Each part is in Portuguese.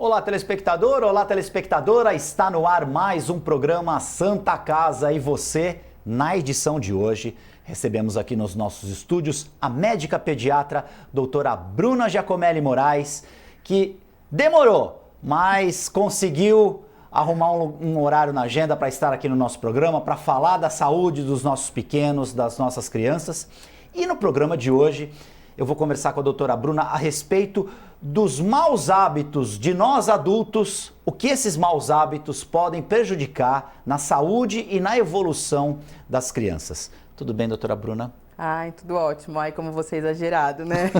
Olá, telespectador, olá, telespectadora, está no ar mais um programa Santa Casa e você, na edição de hoje, recebemos aqui nos nossos estúdios a médica pediatra, doutora Bruna Giacomelli Moraes, que demorou, mas conseguiu arrumar um horário na agenda para estar aqui no nosso programa, para falar da saúde dos nossos pequenos, das nossas crianças. E no programa de hoje, eu vou conversar com a doutora Bruna a respeito dos maus hábitos de nós adultos, o que esses maus hábitos podem prejudicar na saúde e na evolução das crianças. Tudo bem, doutora Bruna? Ai, tudo ótimo. Ai, como você é exagerado, né?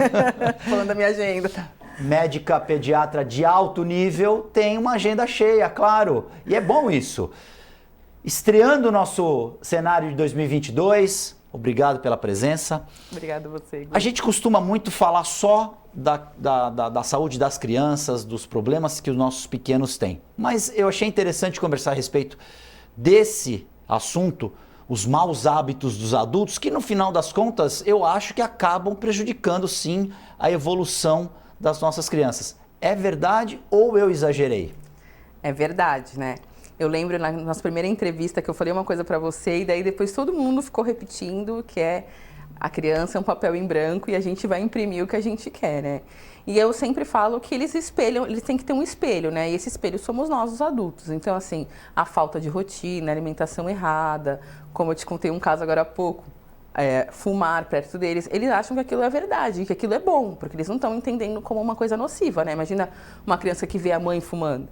Falando da minha agenda. Médica pediatra de alto nível tem uma agenda cheia, claro. E é bom isso. Estreando o nosso cenário de 2022, obrigado pela presença. Obrigado a você, Igor. A gente costuma muito falar só da saúde das crianças, dos problemas que os nossos pequenos têm. Mas eu achei interessante conversar a respeito desse assunto, os maus hábitos dos adultos, que no final das contas eu acho que acabam prejudicando sim a evolução das nossas crianças. É verdade ou eu exagerei? É verdade, né? Eu lembro na nossa primeira entrevista que eu falei uma coisa pra você e daí depois todo mundo ficou repetindo que é a criança é um papel em branco e a gente vai imprimir o que a gente quer, né? E eu sempre falo que eles espelham, eles têm que ter um espelho, né? E esse espelho somos nós, os adultos. Então, assim, a falta de rotina, alimentação errada, como eu te contei um caso agora há pouco, fumar perto deles, eles acham que aquilo é verdade, que aquilo é bom, porque eles não estão entendendo como uma coisa nociva, né? Imagina uma criança que vê a mãe fumando.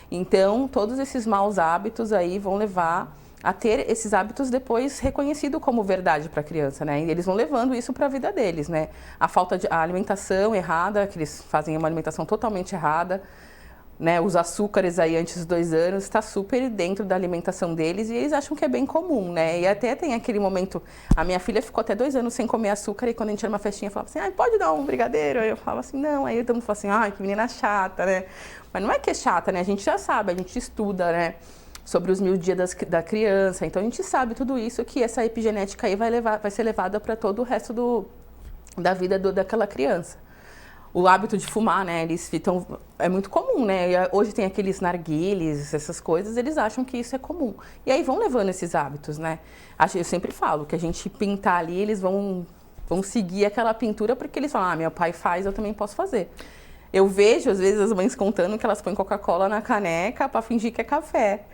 Então, todos esses maus hábitos aí vão levar a ter esses hábitos depois reconhecido como verdade para a criança, né? E eles vão levando isso para a vida deles, né? A alimentação errada, que eles fazem uma alimentação totalmente errada, né? Os açúcares aí antes dos 2 anos está super dentro da alimentação deles e eles acham que é bem comum, né? E até tem aquele momento, a minha filha ficou até 2 anos sem comer açúcar e quando a gente ia numa festinha falava assim, pode dar um brigadeiro? Aí eu falava assim, não. Aí todo mundo fala assim, que menina chata, né? Mas não é que é chata, né? A gente já sabe, a gente estuda, né? Sobre os 1000 dias da criança. Então, a gente sabe tudo isso, que essa epigenética aí vai ser levada para todo o resto da vida daquela criança. O hábito de fumar, né? É muito comum, né? E hoje tem aqueles narguilés, essas coisas, eles acham que isso é comum. E aí vão levando esses hábitos, né? Eu sempre falo que a gente pintar ali, eles vão seguir aquela pintura porque eles falam, meu pai faz, eu também posso fazer. Eu vejo, às vezes, as mães contando que elas põem Coca-Cola na caneca para fingir que é café.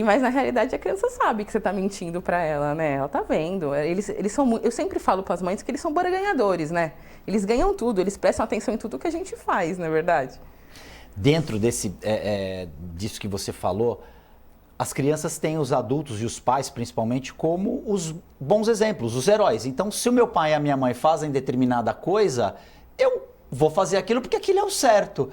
Mas, na realidade, a criança sabe que você está mentindo para ela, né? Ela tá vendo. Eu sempre falo para as mães que eles são ganhadores, né? Eles ganham tudo, eles prestam atenção em tudo que a gente faz, não é verdade? Dentro disso que você falou, as crianças têm os adultos e os pais, principalmente, como os bons exemplos, os heróis. Então, se o meu pai e a minha mãe fazem determinada coisa, eu vou fazer aquilo porque aquilo é o certo.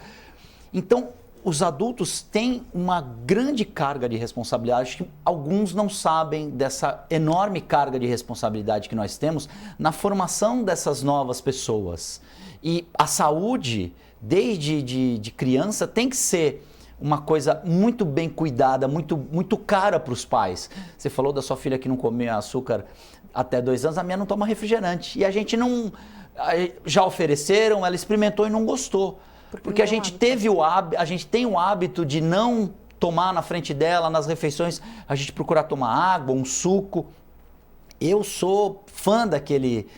Então, os adultos têm uma grande carga de responsabilidade que alguns não sabem dessa enorme carga de responsabilidade que nós temos na formação dessas novas pessoas. E a saúde, desde de criança, tem que ser uma coisa muito bem cuidada, muito cara para os pais. Você falou da sua filha que não comia açúcar até 2 anos, a minha não toma refrigerante. E a gente não... Já ofereceram, ela experimentou e não gostou. Porque a gente tem o hábito de não tomar na frente dela, nas refeições, a gente procurar tomar água, um suco. Eu sou fã daquele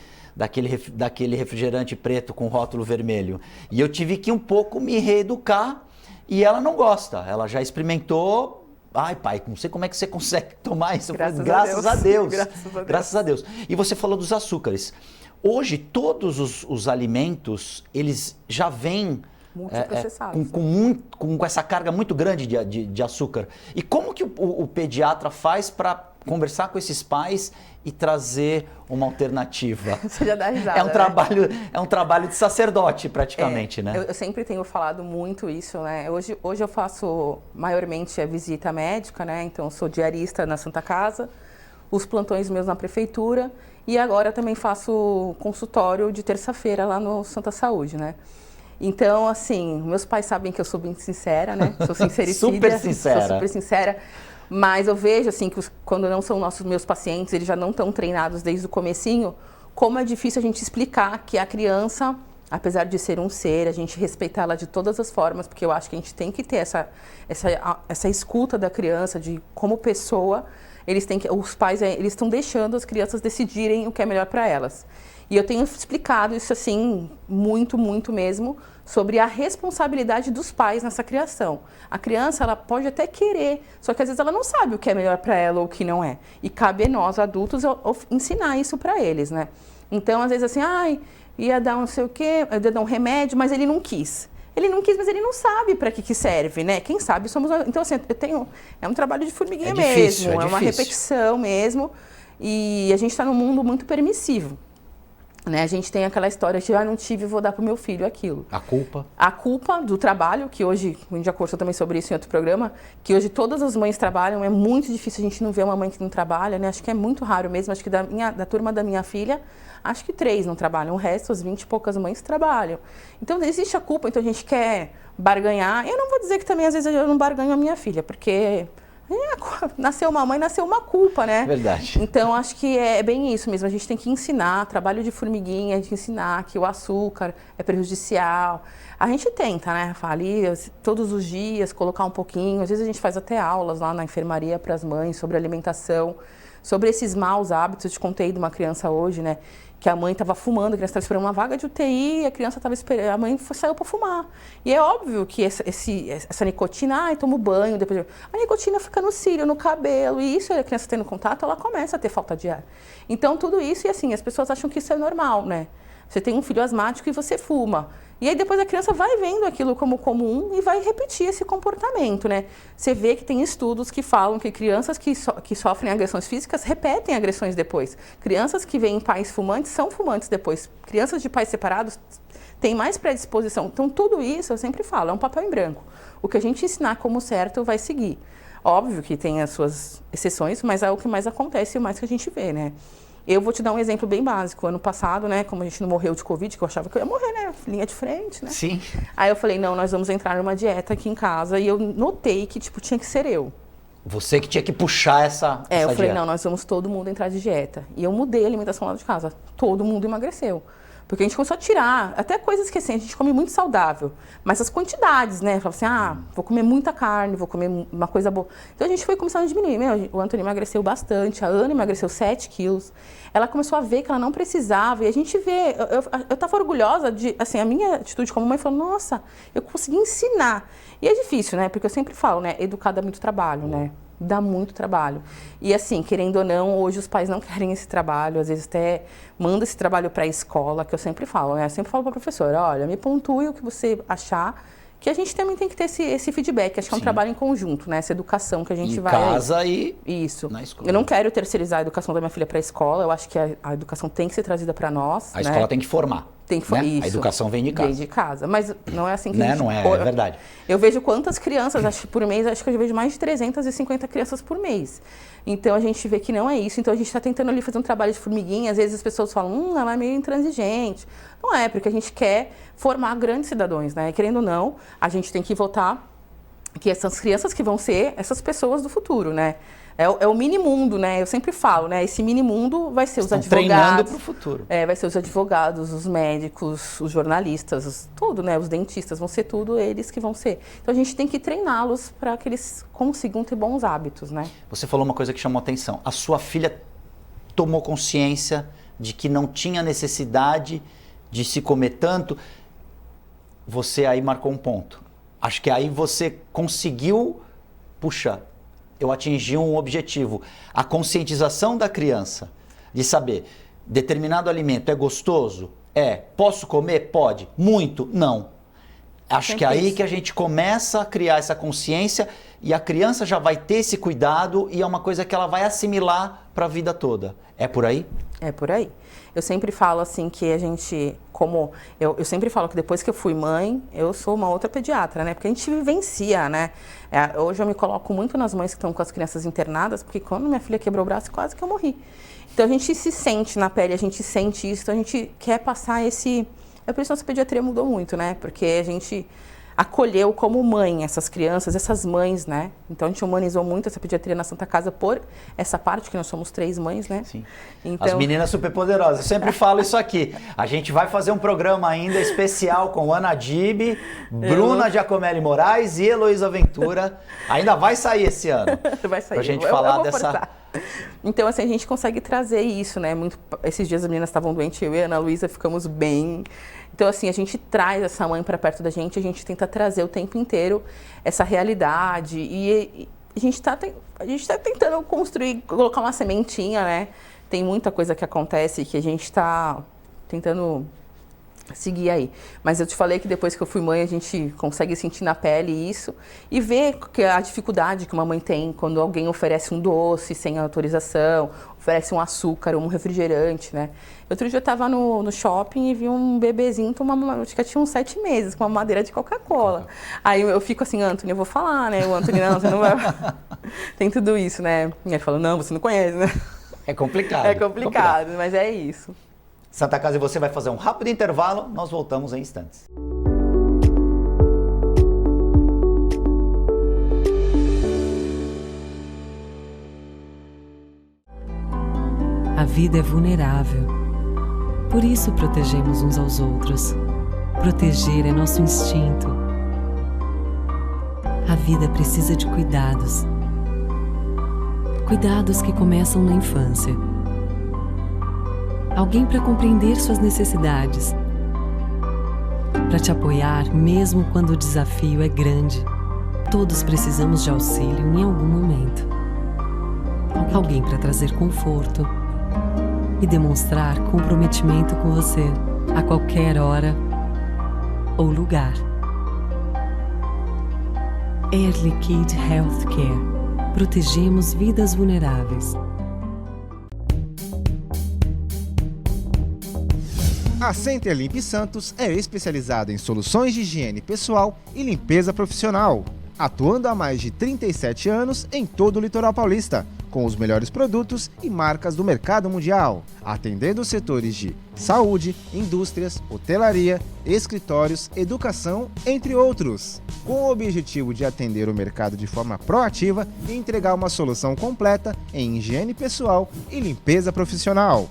refrigerante preto com rótulo vermelho. E eu tive que um pouco me reeducar e ela não gosta. Ela já experimentou. Ai, pai, não sei como é que você consegue tomar isso. Graças a Deus. Graças a Deus. E você falou dos açúcares. Hoje, todos os alimentos, eles já vêm com essa carga muito grande de açúcar. E como que o pediatra faz para conversar com esses pais e trazer uma alternativa? Você já dá risada, é um trabalho de sacerdote, praticamente, né? Eu sempre tenho falado muito isso, né? Hoje eu faço maiormente a visita médica, né? Então, eu sou diarista na Santa Casa, os plantões meus na prefeitura e agora também faço consultório de terça-feira lá no Santa Saúde, né? Então, assim, meus pais sabem que eu sou bem sincera, né? Sou sincericídia. Super sincera. Sou super sincera. Mas eu vejo, assim, que quando não são meus pacientes, eles já não estão treinados desde o comecinho, como é difícil a gente explicar que a criança apesar de ser um ser, a gente respeitar ela de todas as formas, porque eu acho que a gente tem que ter essa escuta da criança, de como pessoa, os pais eles estão deixando as crianças decidirem o que é melhor para elas. E eu tenho explicado isso assim, muito, muito mesmo, sobre a responsabilidade dos pais nessa criação. A criança, ela pode até querer, só que às vezes ela não sabe o que é melhor para ela ou o que não é. E cabe a nós, adultos, ensinar isso para eles, né? Então, às vezes assim, ia dar não sei o quê, ia dar um remédio, mas ele não quis. Ele não quis, mas ele não sabe para que serve, né? Quem sabe somos nós. Então, assim, é um trabalho de formiguinha mesmo, é uma repetição mesmo. E a gente está num mundo muito permissivo. Né? A gente tem aquela história de, não tive, vou dar pro meu filho aquilo. A culpa? A culpa do trabalho, que hoje, a gente já conversou também sobre isso em outro programa, que hoje todas as mães trabalham, é muito difícil a gente não ver uma mãe que não trabalha, né? Acho que é muito raro mesmo, acho que da turma da minha filha, acho que 3 não trabalham, o resto, as 20 e poucas mães trabalham. Então, existe a culpa, então a gente quer barganhar. Eu não vou dizer que também, às vezes, eu não barganho a minha filha, porque... nasceu uma mãe, nasceu uma culpa, né? Verdade. Então, acho que é bem isso mesmo. A gente tem que ensinar, trabalho de formiguinha, de ensinar que o açúcar é prejudicial. A gente tenta, né? Ali, todos os dias, colocar um pouquinho. Às vezes a gente faz até aulas lá na enfermaria para as mães sobre alimentação, sobre esses maus hábitos. Eu te contei de uma criança hoje, né? Que a mãe estava fumando, a criança estava esperando uma vaga de UTI, a criança estava esperando, a mãe saiu para fumar. E é óbvio que essa nicotina, toma banho, depois a nicotina fica no cílio, no cabelo, e isso a criança tendo contato, ela começa a ter falta de ar. Então tudo isso, e assim, as pessoas acham que isso é normal, né? Você tem um filho asmático e você fuma. E aí depois a criança vai vendo aquilo como comum e vai repetir esse comportamento, né? Você vê que tem estudos que falam que crianças que sofrem agressões físicas repetem agressões depois. Crianças que veem pais fumantes são fumantes depois. Crianças de pais separados têm mais predisposição. Então tudo isso, eu sempre falo, é um papel em branco. O que a gente ensinar como certo vai seguir. Óbvio que tem as suas exceções, mas é o que mais acontece e o mais que a gente vê, né? Eu vou te dar um exemplo bem básico. Ano passado, né, como a gente não morreu de Covid, que eu achava que eu ia morrer, né, linha de frente, né? Sim. Aí eu falei, não, nós vamos entrar numa dieta aqui em casa. E eu notei que, tinha que ser eu. Você que tinha que puxar essa eu falei, dieta. não, nós vamos todo mundo entrar de dieta. E eu mudei a alimentação lá de casa. Todo mundo emagreceu. Porque a gente começou a tirar, até coisas que assim, a gente come muito saudável, mas as quantidades, né? Falava assim, vou comer muita carne, vou comer uma coisa boa. Então a gente foi começando a diminuir. O Antônio emagreceu bastante, a Ana emagreceu 7 quilos. Ela começou a ver que ela não precisava, e a gente vê, eu tava orgulhosa de, assim, a minha atitude como mãe falou, nossa, eu consegui ensinar. E é difícil, né? Porque eu sempre falo, né? Educar dá muito trabalho, né? Dá muito trabalho. E assim, querendo ou não, hoje os pais não querem esse trabalho, às vezes até manda esse trabalho para a escola, que eu sempre falo, né? Eu sempre falo para a professora, olha, me pontue o que você achar, que a gente também tem que ter esse feedback. Acho que é um trabalho em conjunto, né? Essa educação que a gente vai... Em casa e isso. Na escola. Eu não quero terceirizar a educação da minha filha para a escola, eu acho que a educação tem que ser trazida para nós. A escola tem que formar. Tem que formar. Né? A educação vem de casa. Vem de casa. Mas não é assim que né? a gente... Não é verdade. Eu vejo quantas crianças, acho que por mês, acho que eu vejo mais de 350 crianças por mês. Então a gente vê que não é isso. Então a gente está tentando ali fazer um trabalho de formiguinha. Às vezes as pessoas falam, ela é meio intransigente. Não é, porque a gente quer formar grandes cidadãos, né? Querendo ou não, a gente tem que votar que essas crianças que vão ser essas pessoas do futuro, né? É o mini mundo, né? Eu sempre falo, né? Esse mini mundo vai ser os advogados. Treinando para o futuro. Vai ser os advogados, os médicos, os jornalistas, tudo, né? Os dentistas, vão ser tudo eles que vão ser. Então a gente tem que treiná-los para que eles consigam ter bons hábitos, né? Você falou uma coisa que chamou atenção. A sua filha tomou consciência de que não tinha necessidade de se comer tanto. Você aí marcou um ponto. Acho que aí você conseguiu, puxa, eu atingi um objetivo. A conscientização da criança de saber, determinado alimento é gostoso? É. Posso comer? Pode. Muito? Não. Acho que é aí que a gente começa a criar essa consciência e a criança já vai ter esse cuidado e é uma coisa que ela vai assimilar para a vida toda. É por aí? É por aí. Eu sempre falo assim que a gente, como... Eu sempre falo que depois que eu fui mãe, eu sou uma outra pediatra, né? Porque a gente vivencia, né? Hoje eu me coloco muito nas mães que estão com as crianças internadas, porque quando minha filha quebrou o braço, quase que eu morri. Então a gente se sente na pele, a gente sente isso, então a gente quer passar esse... É por isso que a nossa pediatria mudou muito, né? Porque a gente... acolheu como mãe essas crianças, essas mães, né? Então a gente humanizou muito essa pediatria na Santa Casa por essa parte, que nós somos 3 mães, né? Sim. Então... As meninas superpoderosas. Eu sempre falo isso aqui. A gente vai fazer um programa ainda especial com Ana Dib, Bruna Giacomelli Moraes e Heloísa Ventura. Ainda vai sair esse ano. Vai sair. Pra gente falar dessa... Forçar. Então, assim, a gente consegue trazer isso, né? Esses dias as meninas estavam doentes, eu e a Ana Luísa ficamos bem. Então, assim, a gente traz essa mãe para perto da gente, a gente tenta trazer o tempo inteiro essa realidade. E a gente tá tentando construir, colocar uma sementinha, né? Tem muita coisa que acontece que a gente está tentando seguir aí. Mas eu te falei que depois que eu fui mãe, a gente consegue sentir na pele isso e ver que a dificuldade que uma mãe tem quando alguém oferece um doce sem autorização, oferece um açúcar, um refrigerante, né? Outro dia eu estava no shopping e vi um bebezinho, acho que tinha uns 7 meses, com uma madeira de Coca-Cola. Aí eu fico assim, Antônio, eu vou falar, né? O Antônio, não, você não vai... Tem tudo isso, né? E ele falou, não, você não conhece, né? É complicado. É complicado, mas é isso. Santa Casa e você vai fazer um rápido intervalo, nós voltamos em instantes. A vida é vulnerável. Por isso protegemos uns aos outros. Proteger é nosso instinto. A vida precisa de cuidados. Cuidados que começam na infância. Alguém para compreender suas necessidades, para te apoiar mesmo quando o desafio é grande. Todos precisamos de auxílio em algum momento. Alguém para trazer conforto e demonstrar comprometimento com você a qualquer hora ou lugar. Air Liquide Healthcare. Protegemos vidas vulneráveis. A Center Limp Santos é especializada em soluções de higiene pessoal e limpeza profissional, atuando há mais de 37 anos em todo o litoral paulista, com os melhores produtos e marcas do mercado mundial, atendendo os setores de saúde, indústrias, hotelaria, escritórios, educação, entre outros, com o objetivo de atender o mercado de forma proativa e entregar uma solução completa em higiene pessoal e limpeza profissional.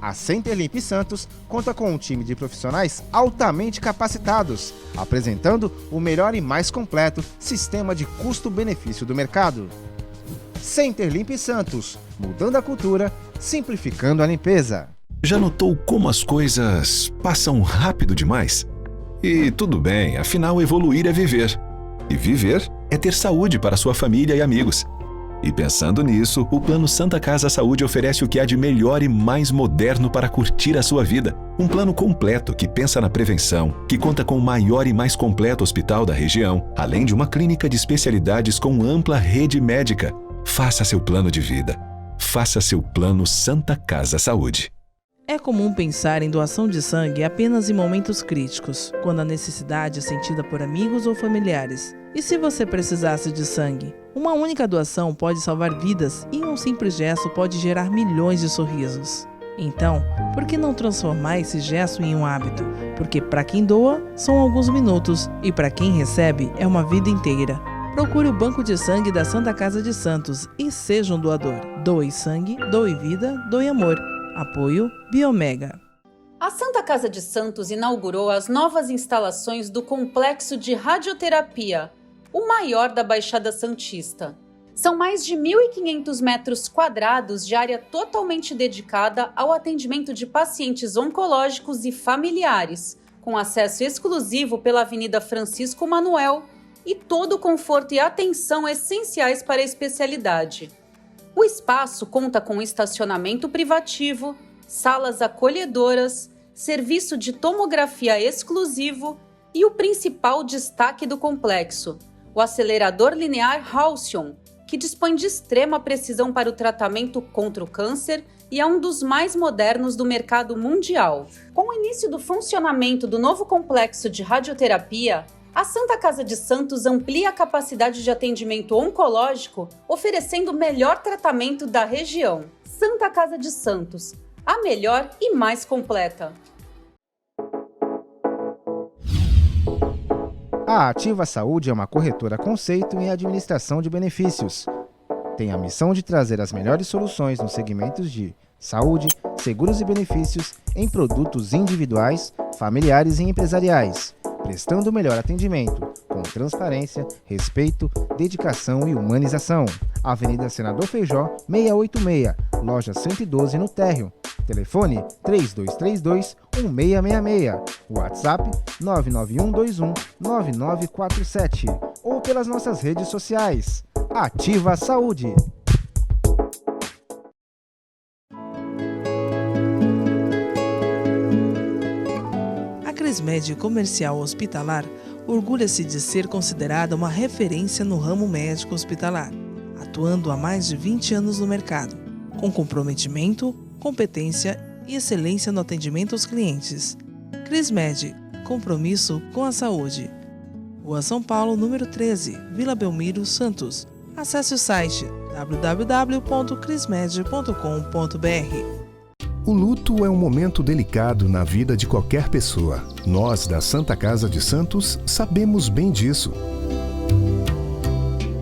A Center Limp Santos conta com um time de profissionais altamente capacitados, apresentando o melhor e mais completo sistema de custo-benefício do mercado. Center Limp Santos, mudando a cultura, simplificando a limpeza. Já notou como as coisas passam rápido demais? E tudo bem, afinal evoluir é viver. E viver é ter saúde para sua família e amigos. E pensando nisso, o Plano Santa Casa Saúde oferece o que há de melhor e mais moderno para curtir a sua vida. Um plano completo que pensa na prevenção, que conta com o maior e mais completo hospital da região, além de uma clínica de especialidades com ampla rede médica. Faça seu plano de vida. Faça seu Plano Santa Casa Saúde. É comum pensar em doação de sangue apenas em momentos críticos, quando a necessidade é sentida por amigos ou familiares. E se você precisasse de sangue? Uma única doação pode salvar vidas e um simples gesto pode gerar milhões de sorrisos. Então, por que não transformar esse gesto em um hábito? Porque para quem doa, são alguns minutos e para quem recebe, é uma vida inteira. Procure o Banco de Sangue da Santa Casa de Santos e seja um doador. Doe sangue, doe vida, doe amor. Apoio Biomega. A Santa Casa de Santos inaugurou as novas instalações do Complexo de Radioterapia, o maior da Baixada Santista. São mais de 1.500 metros quadrados de área totalmente dedicada ao atendimento de pacientes oncológicos e familiares, com acesso exclusivo pela Avenida Francisco Manuel e todo o conforto e atenção essenciais para a especialidade. O espaço conta com estacionamento privativo, salas acolhedoras, serviço de tomografia exclusivo e o principal destaque do complexo, o acelerador linear Halcyon, que dispõe de extrema precisão para o tratamento contra o câncer e é um dos mais modernos do mercado mundial. Com o início do funcionamento do novo complexo de radioterapia, a Santa Casa de Santos amplia a capacidade de atendimento oncológico, oferecendo o melhor tratamento da região. Santa Casa de Santos, a melhor e mais completa. A Ativa Saúde é uma corretora conceito em administração de benefícios. Tem a missão de trazer as melhores soluções nos segmentos de saúde, seguros e benefícios em produtos individuais, familiares e empresariais, prestando o melhor atendimento, com transparência, respeito, dedicação e humanização. Avenida Senador Feijó, 686, loja 112 no Térreo. Telefone 3232-1666. WhatsApp 99121-9947. Ou pelas nossas redes sociais. Ativa Saúde. A Crismed Comercial Hospitalar orgulha-se de ser considerada uma referência no ramo médico hospitalar, atuando há mais de 20 anos no mercado, com comprometimento, competência e excelência no atendimento aos clientes. Crismed, compromisso com a saúde. Rua São Paulo, número 13, Vila Belmiro, Santos. Acesse o site www.crismed.com.br. O luto é um momento delicado na vida de qualquer pessoa. Nós, da Santa Casa de Santos, sabemos bem disso.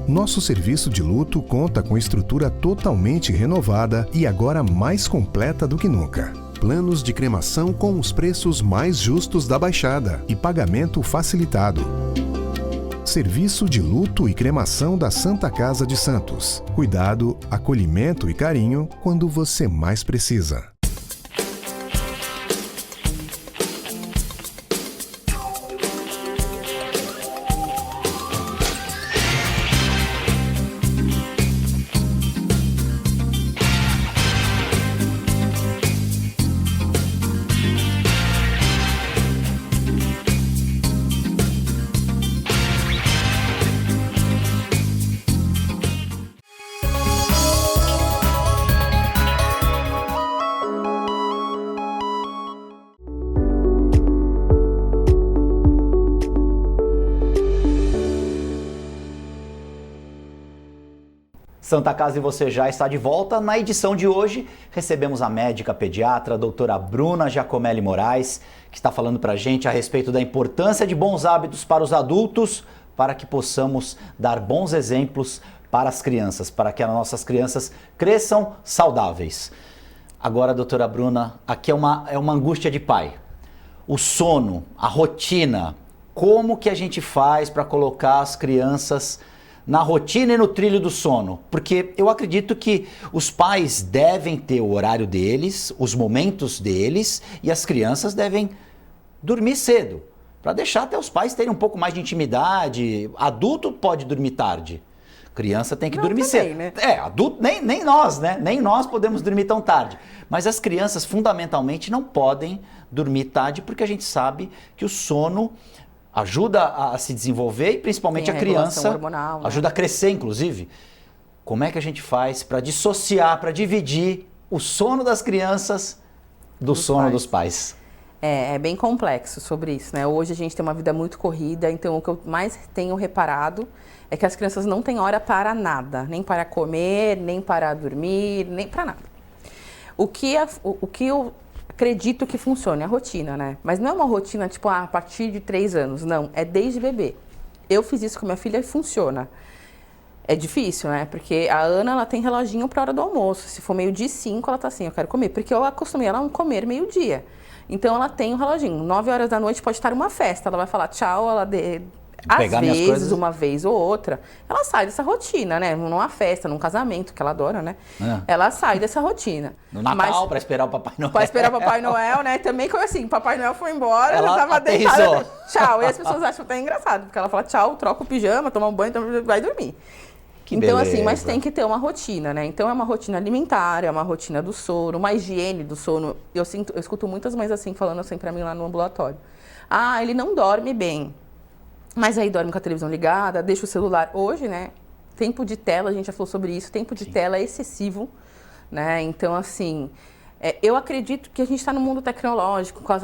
Nosso serviço de luto conta com estrutura totalmente renovada e agora mais completa do que nunca. Planos de cremação com os preços mais justos da Baixada e pagamento facilitado. Serviço de luto e cremação da Santa Casa de Santos. Cuidado, acolhimento e carinho quando você mais precisa. Santa Casa e Você já está de volta. Na edição de hoje, recebemos a médica pediatra, a doutora Bruna Giacomelli Moraes, que está falando para a gente a respeito da importância de bons hábitos para os adultos, para que possamos dar bons exemplos para as crianças, para que as nossas crianças cresçam saudáveis. Agora, doutora Bruna, aqui é uma angústia de pai. O sono, a rotina, como que a gente faz para colocar as crianças na rotina e no trilho do sono? Porque eu acredito que os pais devem ter o horário deles, os momentos deles, e as crianças devem dormir cedo, para deixar até os pais terem um pouco mais de intimidade. Adulto pode dormir tarde, criança tem que dormir também, cedo. né? Adulto, nem nós, né? Nem nós podemos dormir tão tarde. Mas as crianças, fundamentalmente, não podem dormir tarde, porque a gente sabe que o sono ajuda a se desenvolver e principalmente a criança hormonal, né? Ajuda a crescer, inclusive. Como é que a gente faz para dissociar, para dividir o sono das crianças do sono dos pais? É bem complexo sobre isso, né? Hoje a gente tem uma vida muito corrida, então o que eu mais tenho reparado é que as crianças não têm hora para nada, nem para comer, nem para dormir, nem para nada. O que eu acredito que funcione, a rotina, né? Mas não é uma rotina tipo a partir de 3 anos, não, é desde bebê. Eu fiz isso com minha filha e funciona. É difícil, né? Porque a Ana, ela tem reloginho para a hora do almoço. Se for 12h05, ela tá assim, eu quero comer. Porque eu acostumei ela a não comer 12h. Então ela tem um reloginho. 9h da noite pode estar uma festa, ela vai falar tchau, às vezes, uma vez ou outra, ela sai dessa rotina, né? Numa festa, num casamento, que ela adora, né? Ela sai dessa rotina. No Natal, para esperar o Papai Noel. Para esperar o Papai Noel, né? Também foi assim, Papai Noel foi embora, ela tava aterrissou. deitada. Tchau. E as pessoas acham até engraçado, porque ela fala tchau, troca o pijama, toma um banho, vai dormir. Então, assim, mas tem que ter uma rotina, né? Então, é uma rotina alimentar, é uma rotina do sono, uma higiene do sono. Eu escuto muitas mães assim, falando assim pra mim lá no ambulatório. Ah, ele não dorme bem. Mas aí dorme com a televisão ligada, deixa o celular. Hoje, né, tempo de tela, a gente já falou sobre isso, tempo de tela é excessivo, né? Então, assim, eu acredito que a gente está no mundo tecnológico, com as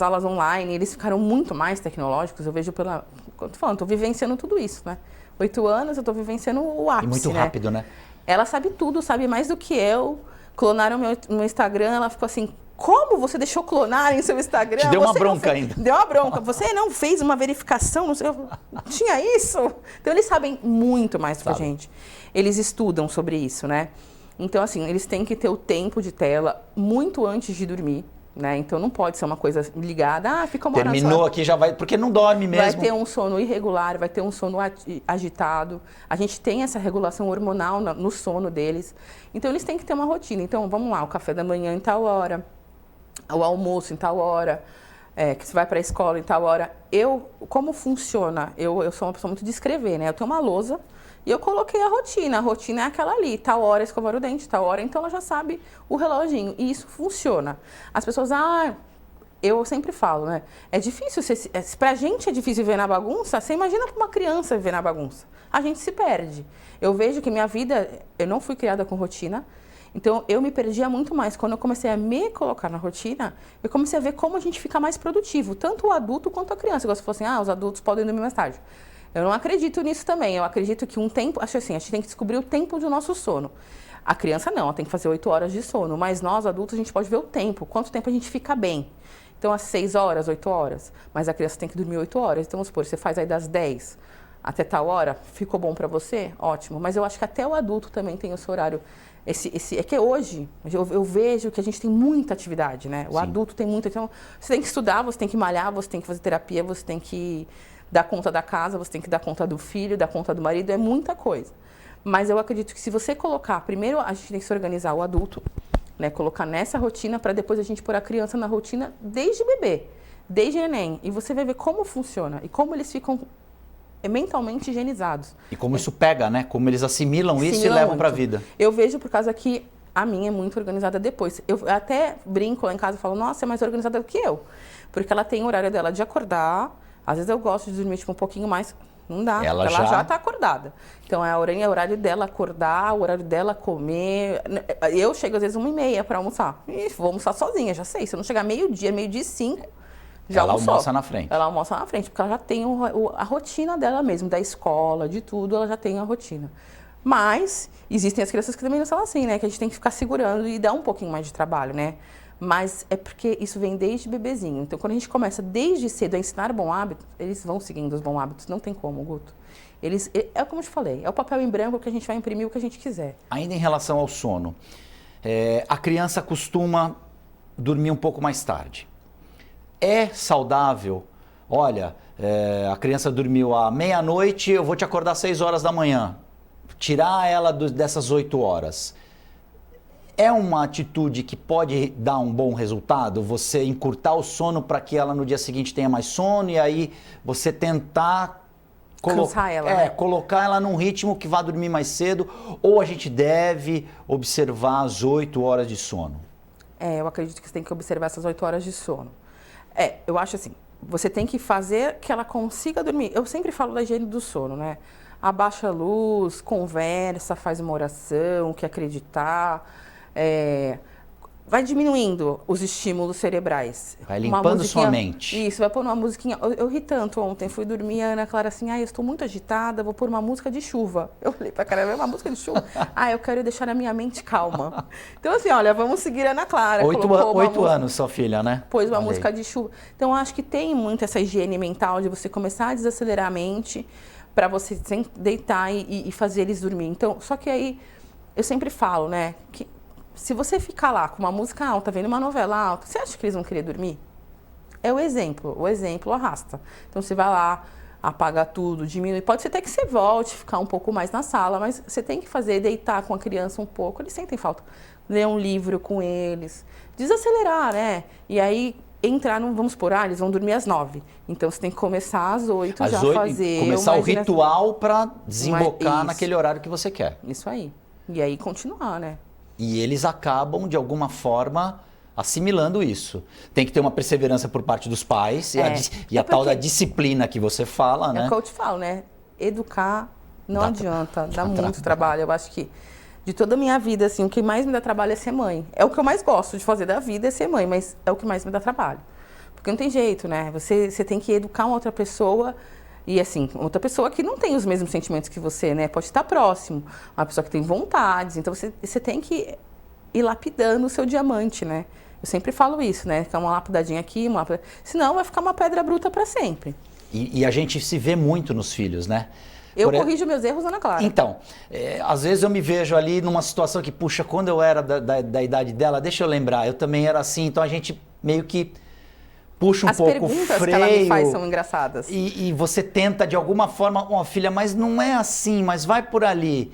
aulas online, eles ficaram muito mais tecnológicos, eu vejo estou vivenciando tudo isso, né? 8 anos, eu estou vivenciando o ápice, e muito rápido, né? Ela sabe tudo, sabe mais do que eu. Clonaram meu Instagram, ela ficou assim, como você deixou clonarem seu Instagram? Te deu uma Você bronca ainda. Deu uma bronca. Você não fez uma verificação? Não sei, tinha isso? Então, eles sabem muito mais que a gente. Eles estudam sobre isso, né? Então, assim, eles têm que ter o tempo de tela muito antes de dormir, né? Então, não pode ser uma coisa ligada, fica uma hora Terminou só. aqui, já vai, porque não dorme mesmo. Vai ter um sono irregular, vai ter um sono agitado. A gente tem essa regulação hormonal no sono deles. Então, eles têm que ter uma rotina. Então, vamos lá, o café da manhã em tal hora, o almoço em tal hora, que você vai para a escola em tal hora. Como funciona? Eu sou uma pessoa muito de escrever, né? Eu tenho uma lousa e eu coloquei a rotina. A rotina é aquela ali, tal hora escovar o dente, tal hora, então ela já sabe o reloginho. E isso funciona. As pessoas, eu sempre falo, né? É difícil, pra gente é difícil viver na bagunça, você imagina pra uma criança viver na bagunça. A gente se perde. Eu vejo que minha vida, eu não fui criada com rotina, então eu me perdia muito mais. Quando eu comecei a me colocar na rotina, eu comecei a ver como a gente fica mais produtivo, tanto o adulto quanto a criança. Igual você falou assim, os adultos podem dormir mais tarde. Eu não acredito nisso também. Eu acredito que acho assim, a gente tem que descobrir o tempo do nosso sono. A criança não, ela tem que fazer 8 horas de sono, mas nós, adultos, a gente pode ver o tempo, quanto tempo a gente fica bem. Então, às 6 horas, 8 horas, mas a criança tem que dormir 8 horas. Então, vamos supor, você faz aí das 10 até tal hora, ficou bom para você? Ótimo. Mas eu acho que até o adulto também tem o seu horário. É que hoje, eu vejo que a gente tem muita atividade, né? O adulto tem muita. Então, você tem que estudar, você tem que malhar, você tem que fazer terapia, você tem que dar conta da casa, você tem que dar conta do filho, dar conta do marido, é muita coisa. Mas eu acredito que se você colocar, primeiro a gente tem que se organizar o adulto, né, colocar nessa rotina para depois a gente pôr a criança na rotina desde bebê, desde neném. E você vai ver como funciona e como eles ficam mentalmente higienizados. E como isso pega, né? Como eles assimilam isso e levam para a vida. Eu vejo por causa que a minha é muito organizada depois. Eu até brinco lá em casa e falo, nossa, é mais organizada do que eu. Porque ela tem o horário dela de acordar. Às vezes eu gosto de dormir um pouquinho mais, não dá, ela já está acordada. Então é o horário dela acordar, o horário dela comer. Eu chego às vezes 1h30 para almoçar. E vou almoçar sozinha, já sei. Se eu não chegar meio-dia, 5, já ela almoçou. Almoça na frente. Ela almoça na frente, porque ela já tem a rotina dela mesmo, da escola, de tudo, ela já tem a rotina. Mas existem as crianças que também não são assim, né? Que a gente tem que ficar segurando e dar um pouquinho mais de trabalho, né? Mas é porque isso vem desde bebezinho. Então, quando a gente começa desde cedo a ensinar bom hábito, eles vão seguindo os bons hábitos. Não tem como, Guto. É como eu te falei, é o papel em branco que a gente vai imprimir o que a gente quiser. Ainda em relação ao sono, a criança costuma dormir um pouco mais tarde. É saudável? Olha, a criança dormiu à meia-noite, eu vou te acordar às 6 horas da manhã. Tirar ela dessas 8 horas. É uma atitude que pode dar um bom resultado? Você encurtar o sono para que ela no dia seguinte tenha mais sono e aí você tentar cansar ela, né? Colocar ela num ritmo que vá dormir mais cedo, ou a gente deve observar as 8 horas de sono? Eu acredito que você tem que observar essas 8 horas de sono. Eu acho assim, você tem que fazer que ela consiga dormir. Eu sempre falo da higiene do sono, né? Abaixa a luz, conversa, faz uma oração, que acreditar. Vai diminuindo os estímulos cerebrais. Vai limpando sua mente. Isso, vai pôr uma musiquinha. Eu ri tanto ontem, fui dormir, a Ana Clara assim, eu estou muito agitada, vou pôr uma música de chuva. Eu falei pra caramba, é uma música de chuva? Eu quero deixar a minha mente calma. Então assim, olha, vamos seguir a Ana Clara. 8 anos, sua filha, né? Pôs uma música de chuva. Então eu acho que tem muito essa higiene mental de você começar a desacelerar a mente para você deitar e fazer eles dormir. Então, só que aí, eu sempre falo, né, que se você ficar lá com uma música alta, vendo uma novela alta, você acha que eles vão querer dormir? É o exemplo arrasta. Então você vai lá, apaga tudo, diminui. Pode ser até que você volte, ficar um pouco mais na sala, mas você tem que deitar com a criança um pouco, eles sentem falta. Ler um livro com eles, desacelerar, né? E aí vamos supor, eles vão dormir às 9. Então você tem que começar às 8 já fazer. Começar o ritual para desembocar naquele horário que você quer. Isso aí. E aí continuar, né? E eles acabam, de alguma forma, assimilando isso. Tem que ter uma perseverança por parte dos pais e a tal da disciplina que você fala, né? É o que eu te falo, né? Educar não adianta, dá muito trabalho. Eu acho que de toda a minha vida, assim, o que mais me dá trabalho é ser mãe. É o que eu mais gosto de fazer da vida, é ser mãe, mas é o que mais me dá trabalho. Porque não tem jeito, né? Você tem que educar uma outra pessoa. E assim, outra pessoa que não tem os mesmos sentimentos que você, né? Pode estar próximo. Uma pessoa que tem vontades. Então, você tem que ir lapidando o seu diamante, né? Eu sempre falo isso, né? Que é uma lapidadinha aqui, senão vai ficar uma pedra bruta para sempre. E a gente se vê muito nos filhos, né? Eu corrijo meus erros, Ana Clara. Então, às vezes eu me vejo ali numa situação que, puxa, quando eu era da idade dela, deixa eu lembrar, eu também era assim, então a gente meio que puxa um pouco o freio. As perguntas que ela me faz são engraçadas. E você tenta, de alguma forma, filha, mas não é assim, mas vai por ali.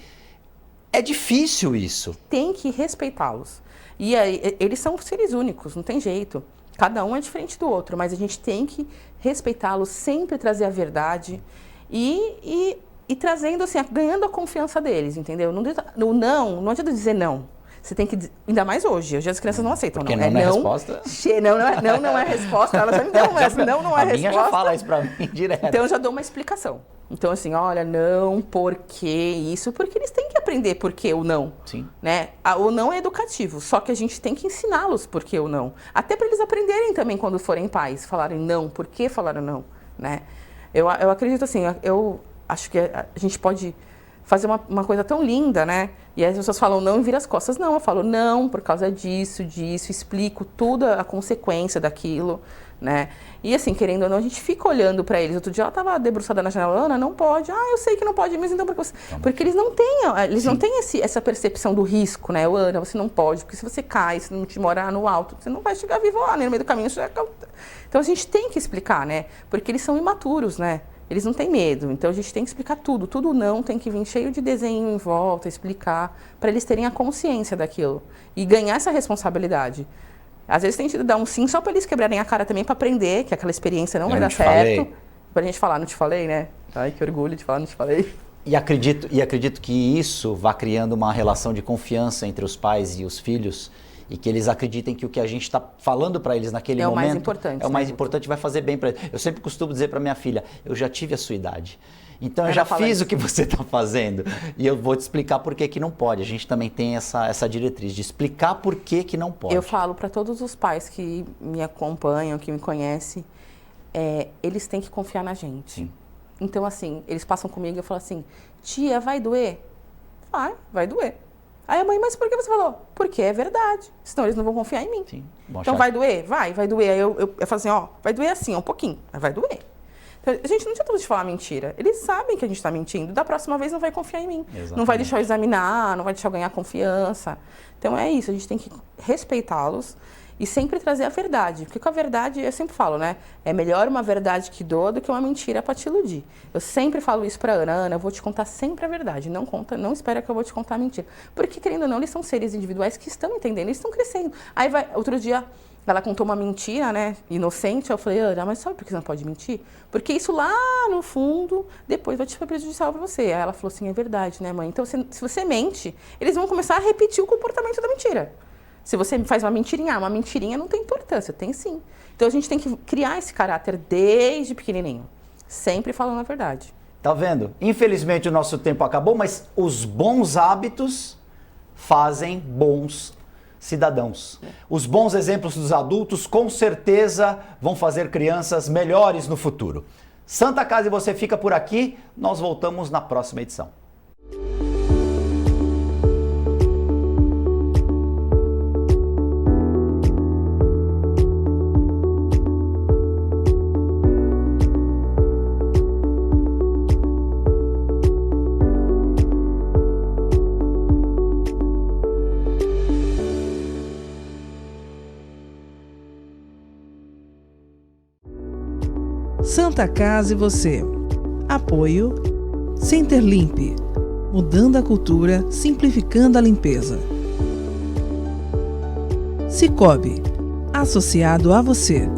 É difícil isso. Tem que respeitá-los. E aí, eles são seres únicos, não tem jeito. Cada um é diferente do outro, mas a gente tem que respeitá-los, sempre trazer a verdade e trazendo, assim, ganhando a confiança deles, entendeu? Não adianta dizer não. Você tem que, ainda mais hoje as crianças não aceitam. Porque não é resposta? Não é resposta, elas já me dão essa, não é resposta. A minha já fala isso pra mim direto. Então eu já dou uma explicação. Então assim, olha, não, por que isso? Porque eles têm que aprender por que o não. Sim. Né? O não é educativo, só que a gente tem que ensiná-los por que o não. Até para eles aprenderem também quando forem pais, falarem não, por que falaram não, né? Eu acredito assim, eu acho que a gente pode fazer uma coisa tão linda, né? E as pessoas falam não e vira as costas. Não, eu falo não por causa disso, explico toda a consequência daquilo, né? E assim, querendo ou não, a gente fica olhando para eles. Outro dia ela estava debruçada na janela, Ana, não pode. Eu sei que não pode, mas então porque eles não têm essa percepção do risco, né? Ana, você não pode, porque se você cai, se não te morar no alto, você não vai chegar vivo lá, né? No meio do caminho. Então a gente tem que explicar, né? Porque eles são imaturos, né? Eles não têm medo, então a gente tem que explicar tudo. Tudo não tem que vir cheio de desenho em volta, explicar, para eles terem a consciência daquilo e ganhar essa responsabilidade. Às vezes tem que dar um sim só para eles quebrarem a cara também, para aprender que aquela experiência não vai dar certo. Para a gente falar, não te falei, né? Ai, que orgulho de falar, não te falei. E acredito que isso vá criando uma relação de confiança entre os pais e os filhos, e que eles acreditem que o que a gente está falando para eles naquele momento mais importante, é o mais importante, vai fazer bem para eles. Eu sempre costumo dizer para minha filha, eu já tive a sua idade, então eu já fiz o que você está fazendo e eu vou te explicar por que não pode. A gente também tem essa diretriz de explicar por que não pode. Eu falo para todos os pais que me acompanham, que me conhecem, eles têm que confiar na gente. Sim. Então assim, eles passam comigo e eu falo assim, tia, vai doer? Vai doer. Aí a mãe, mas por que você falou? Porque é verdade, senão eles não vão confiar em mim. Sim, então vai doer? Vai doer. Aí eu falo assim, vai doer assim, um pouquinho, mas vai doer. Então, a gente não tinha tudo de falar mentira. Eles sabem que a gente está mentindo. Da próxima vez não vai confiar em mim. Exatamente. Não vai deixar eu examinar, não vai deixar eu ganhar confiança. Então é isso, a gente tem que respeitá-los e sempre trazer a verdade. Porque com a verdade, eu sempre falo, né? É melhor uma verdade que doa do que uma mentira para te iludir. Eu sempre falo isso para Ana. Ana, eu vou te contar sempre a verdade. Não espera que eu vou te contar a mentira. Porque, querendo ou não, eles são seres individuais que estão entendendo, eles estão crescendo. Aí outro dia, ela contou uma mentira, né? Inocente. Eu falei, Ana, mas sabe por que você não pode mentir? Porque isso lá no fundo, depois vai te ser prejudicial para você. Aí ela falou assim, é verdade, né, mãe? Então, se você mente, eles vão começar a repetir o comportamento da mentira. Se você faz uma mentirinha não tem importância, tem sim. Então a gente tem que criar esse caráter desde pequenininho, sempre falando a verdade. Tá vendo? Infelizmente o nosso tempo acabou, mas os bons hábitos fazem bons cidadãos. Os bons exemplos dos adultos com certeza vão fazer crianças melhores no futuro. Santa Casa e você fica por aqui, nós voltamos na próxima edição. Santa Casa e você. Apoio Center Limp, mudando a cultura, simplificando a limpeza. Sicoob, associado a você.